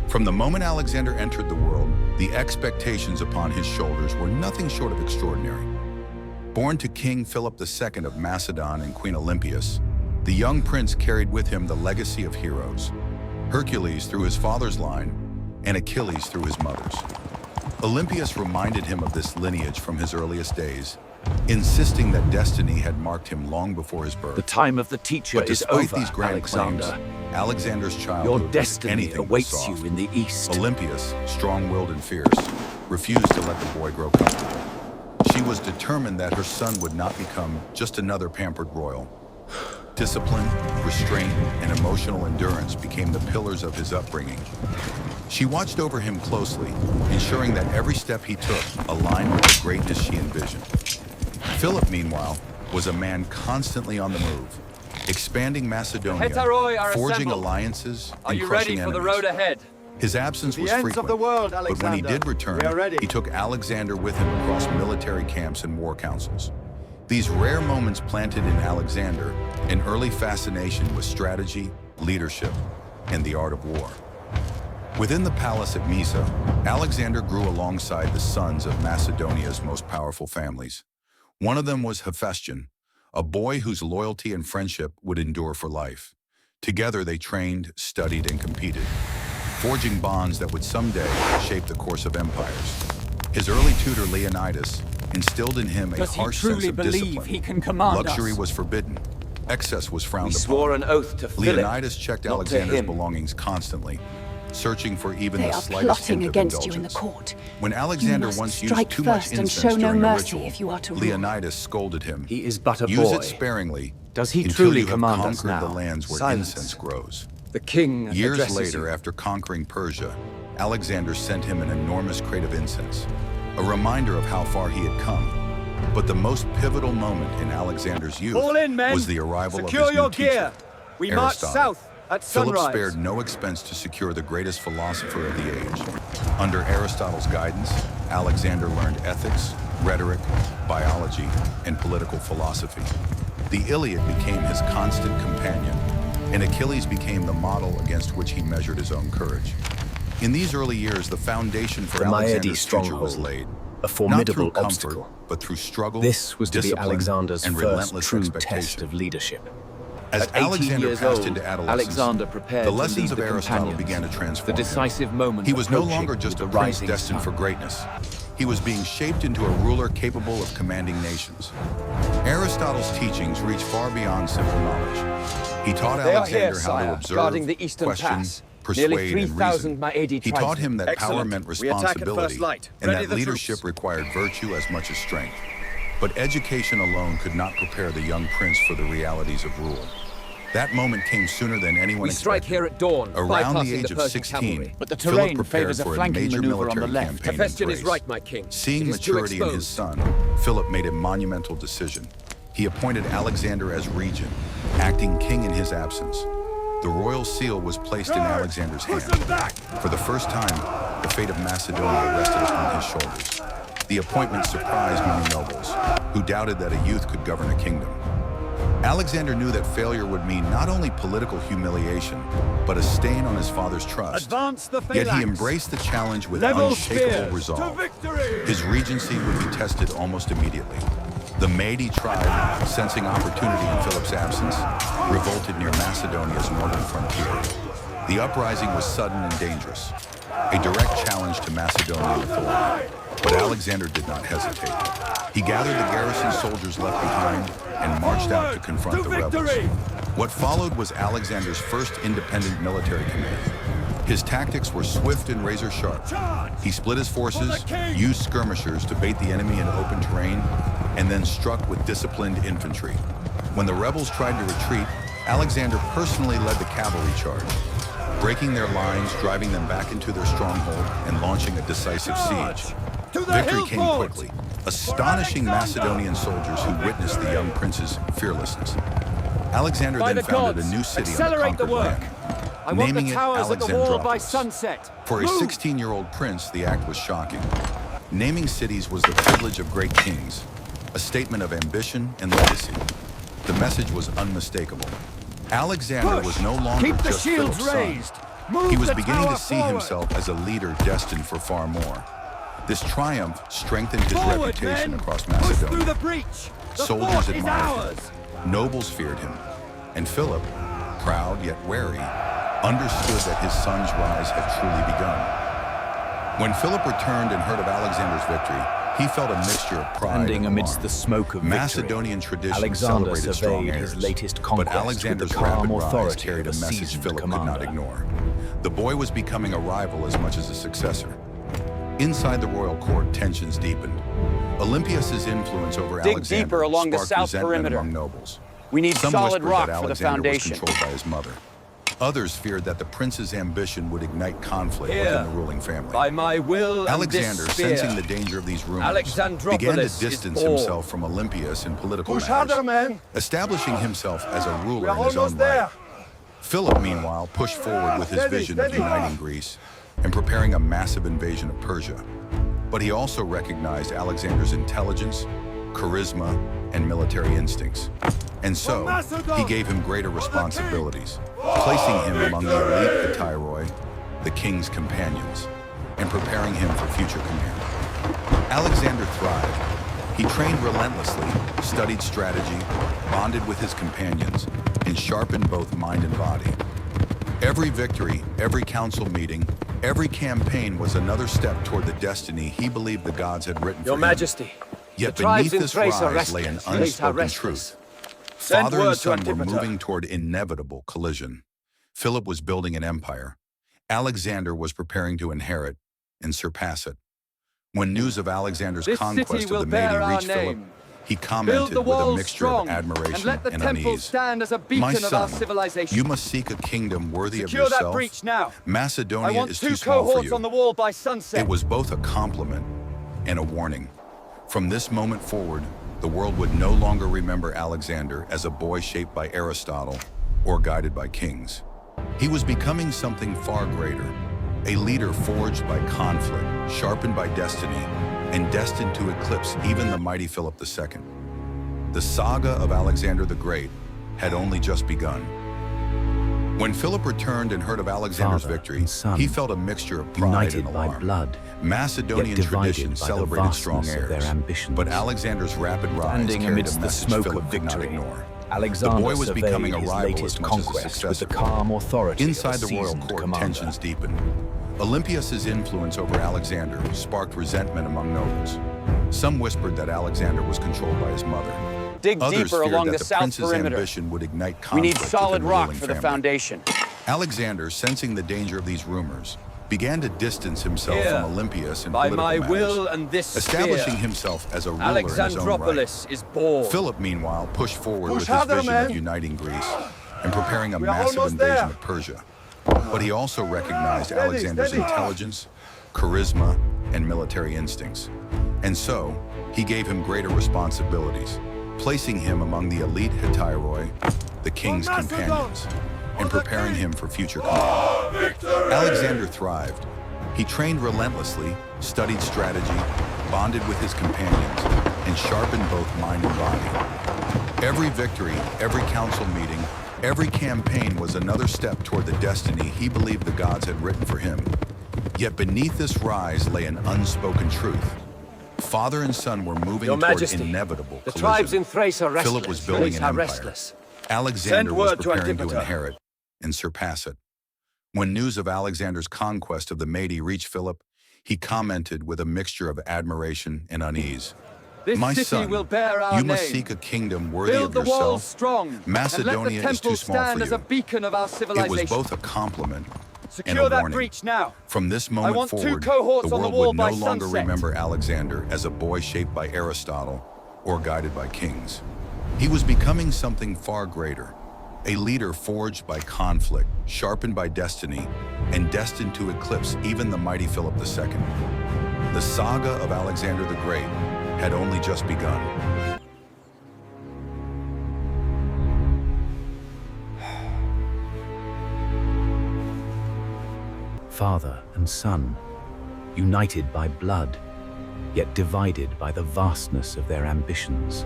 From the moment Alexander entered the world, the expectations upon his shoulders were nothing short of extraordinary. Born to King Philip II of Macedon and Queen Olympias, the young prince carried with him the legacy of heroes, Hercules through his father's line and Achilles through his mother's. Olympias reminded him of this lineage from his earliest days, insisting that destiny had marked him long before his birth. The time of the teacher is despite over, these grand Alexander. claims, Alexander's childhood Your destiny was anything but awaits soft. you in the east. Olympias, strong-willed and fierce, refused to let the boy grow comfortable. She was determined that her son would not become just another pampered royal. Discipline, restraint, and emotional endurance became the pillars of his upbringing. She watched over him closely, ensuring that every step he took aligned with the greatness she envisioned. Philip, meanwhile, was a man constantly on the move, expanding Macedonia, forging alliances, and crushing enemies. Road ahead. His absence was frequent, but when he did return, he took Alexander with him across military camps and war councils. These rare moments planted in Alexander an early fascination with strategy, leadership, and the art of war. Within the palace at Mysa, Alexander grew alongside the sons of Macedonia's most powerful families. One of them was Hephaestion, a boy whose loyalty and friendship would endure for life. Together they trained, studied, and competed, forging bonds that would someday shape the course of empires. His early tutor Leonidas instilled in him a harsh sense of discipline. He can command Luxury us? was forbidden. Excess was frowned We upon. swore an oath to Philip, Leonidas checked not to Alexander's him. belongings constantly, searching for even They the are slightest plotting hint of against you in the indulgence. court. When You Alexander must once used strike too much first and incense show no during a mercy ritual, if you are to rule. Leonidas scolded him. He is but a Use boy. it sparingly. Does he until truly you have command us conquered now? the lands where Silence. incense grows. The king Years addresses later, you. after conquering Persia, Alexander sent him an enormous crate of incense, a reminder of how far he had come. But the most pivotal moment in Alexander's youth Fall in, men. was the arrival Secure of his your new teacher, gear. We march Aristotle. south at Philip sunrise. spared no expense to secure the greatest philosopher of the age. Under Aristotle's guidance, Alexander learned ethics, rhetoric, biology, and political philosophy. The Iliad became his constant companion, and Achilles became the model against which he measured his own courage. In these early years, the foundation for The Maedi Alexander's future was stronghold, laid. a formidable Not through obstacle. comfort, but through struggle, This was to be discipline, Alexander's and first relentless true expectation. test of leadership. As At 18 Alexander years passed old, into adolescence, Alexander prepared the to lessons lead of the Aristotle companions. began to The transform him. decisive moment He was no approaching longer just a with the prince rising destined sun. for greatness. He was being shaped into a ruler capable of commanding nations. Aristotle's teachings reached far beyond simple knowledge. He taught They are Alexander here, how to sire, observe, guarding the eastern question, pass. persuade, Nearly and 3,000 reason. Maedi He taught tribesmen. him that power Excellent. meant We attack at responsibility, first light. and Ready that the leadership troops. required virtue as much as strength. But education alone could not prepare the young prince for the realities of rule. That moment came sooner than anyone We strike expected. here at dawn, Around the bypassing age the of Persian 16, cavalry. But the Philip terrain prepared favors a for a flanking major maneuver on the military left. campaign in Hephaestion is Thrace. right, my king. Seeing It is too maturity in his exposed. son, Philip made a monumental decision. He appointed Alexander as regent, acting king in his absence. The royal seal was placed in Alexander's hand. For the first time, the fate of Macedonia rested upon his shoulders. The appointment surprised many nobles, who doubted that a youth could govern a kingdom. Alexander knew that failure would mean not only political humiliation, but a stain on his father's trust. Advance the Yet he phalanx. embraced the challenge with Level unshakable spears. resolve. To victory. His regency would be tested almost immediately. The Maedi tribe, sensing opportunity in Philip's absence, revolted near Macedonia's northern frontier. The uprising was sudden and dangerous, a direct challenge to Macedonian authority. But Alexander did not hesitate. He gathered the garrison soldiers left behind and marched out to confront the rebels. What followed was Alexander's first independent military command. His tactics were swift and razor-sharp. He split his forces, used skirmishers to bait the enemy in open terrain, and then struck with disciplined infantry. When the rebels tried to retreat, Alexander personally led the cavalry charge, breaking their lines, driving them back into their stronghold, and launching a decisive siege. Victory came quickly, astonishing Macedonian soldiers who witnessed the young prince's fearlessness. Alexander By then the founded gods, a new city on the accelerate the conquered work. land, I want naming the it towers at the wall by Alexandropolis. sunset. For a Move. 16-year-old prince, the act was shocking. Naming cities was the privilege of great kings, a statement of ambition and legacy. The message was unmistakable. Alexander Push. was no longer Keep the just shields Philip's son. raised. He was beginning to see himself as a leader destined for far more. This triumph strengthened his reputation across Macedonia. the breach. Soldiers admired him, nobles feared him, and Philip, proud yet wary, understood that his son's rise had truly begun. When Philip returned and heard of Alexander's victory, he felt a mixture of pride Standing and amidst alarm. the smoke of victory, Macedonian tradition Alexander celebrated strong surveyed heirs, his latest but conquest Alexander's with the calm rapid rise authority carried a of a message seasoned Philip could not commander. ignore. The boy was becoming a rival as much as a successor. Inside the royal court, tensions deepened. Olympias's influence over Dig Alexander deeper along the sparked south resentment perimeter. among nobles. We need Some solid whispered rock that for the Alexander foundation. was controlled by his mother. Others feared that the prince's ambition would ignite conflict Here, within the ruling family. By my will and Alexander, this spear, sensing the danger of these rumors, began to Alexandropolis is distance born. himself from Olympias in political Push harder, matters, man. establishing himself as a ruler We are in his own almost there. right. Philip, meanwhile, pushed forward with his Steady, vision of steady. uniting Greece and preparing a massive invasion of Persia. But he also recognized Alexander's intelligence, charisma, and military instincts. And so, he gave him greater responsibilities, placing him among the elite Hetyroi, the king's companions, and preparing him for future command. Alexander thrived. He trained relentlessly, studied strategy, bonded with his companions, and sharpened both mind and body. Every victory, every council meeting, every campaign was another step toward the destiny he believed the gods had written for Your him. Majesty, Yet the tribes beneath in this Thrace are rise lay an restless. unspoken truth. Send Father word and to son were Antipater. moving toward inevitable collision. Philip was building an empire. Alexander was preparing to inherit and surpass it. When news of Alexander's This conquest city of will the bear Maedi our reached Philip, name. he Build commented the with a walls mixture strong, of admiration and let the and temple unease. stand as a My beacon of our son, civilization. you must seek a kingdom worthy Secure of that yourself. breach now. I Macedonia want is 2 too small for cohorts you. on the wall by sunset. It was both a compliment and a warning. From this moment forward, the world would no longer remember Alexander as a boy shaped by Aristotle or guided by kings. He was becoming something far greater, a leader forged by conflict, sharpened by destiny, and destined to eclipse even the mighty Philip II. The saga of Alexander the Great had only just begun. When Philip returned and heard of Alexander's Father victory, and son, he felt a mixture of pride united and by alarm. blood, Macedonian yet divided tradition by the celebrated strong vastness of heirs, their ambitions. but Alexander's rapid rise Standing carried a amidst the message smoke Philip of could not victory, ignore. Alexander The boy was surveyed becoming a his rival latest as much as a conquest with successor. the calm authority Inside of a the royal seasoned court, commander. tensions deepened. Olympias's influence over Alexander sparked resentment among nobles. Some whispered that Alexander was controlled by his mother. Dig Others deeper feared along that the the south prince's perimeter. ambition would ignite We conflict need solid within the rock ruling for the family. foundation. Alexander, sensing the danger of these rumors, began to distance himself Here, from Olympias in by political my matters, will and this establishing spear, himself as a ruler in his own right. Alexandropolis is born. Philip, meanwhile, pushed forward Push with his harder, vision man. of uniting Greece and preparing a We are massive almost invasion there. of Persia. But he also recognized Steady, Alexander's steady. intelligence, charisma, and military instincts. And so, he gave him greater responsibilities, placing him among the elite Hetyroi, the king's For Macedon! companions, and For the preparing king! him for future command. Alexander thrived. He trained relentlessly, studied strategy, bonded with his companions, and sharpened both mind and body. Every victory, every council meeting, every campaign was another step toward the destiny he believed the gods had written for him. Yet beneath this rise lay an unspoken truth. Father and son were moving Your toward Majesty, inevitable the collision. tribes in Thrace are restless. Philip was building Thrace an are empire. restless. Alexander Send was word to preparing to Antipater. inherit and surpass it. When news of Alexander's conquest of the Maedi reached Philip, he commented with a mixture of admiration and unease. This My city son, will bear our you must name. seek a kingdom worthy Build of the walls yourself. strong. Macedonia and let the is temple too small stand for as you. a beacon of our It civilization. was both a compliment and Secure a that warning. breach now. From this I moment want 2 forward, cohorts the on the world wall would no by longer sunset. remember Alexander as a boy shaped by Aristotle or guided by kings. He was becoming something far greater, a leader forged by conflict, sharpened by destiny, and destined to eclipse even the mighty Philip II. The saga of Alexander the Great had only just begun. Father and son, united by blood, yet divided by the vastness of their ambitions.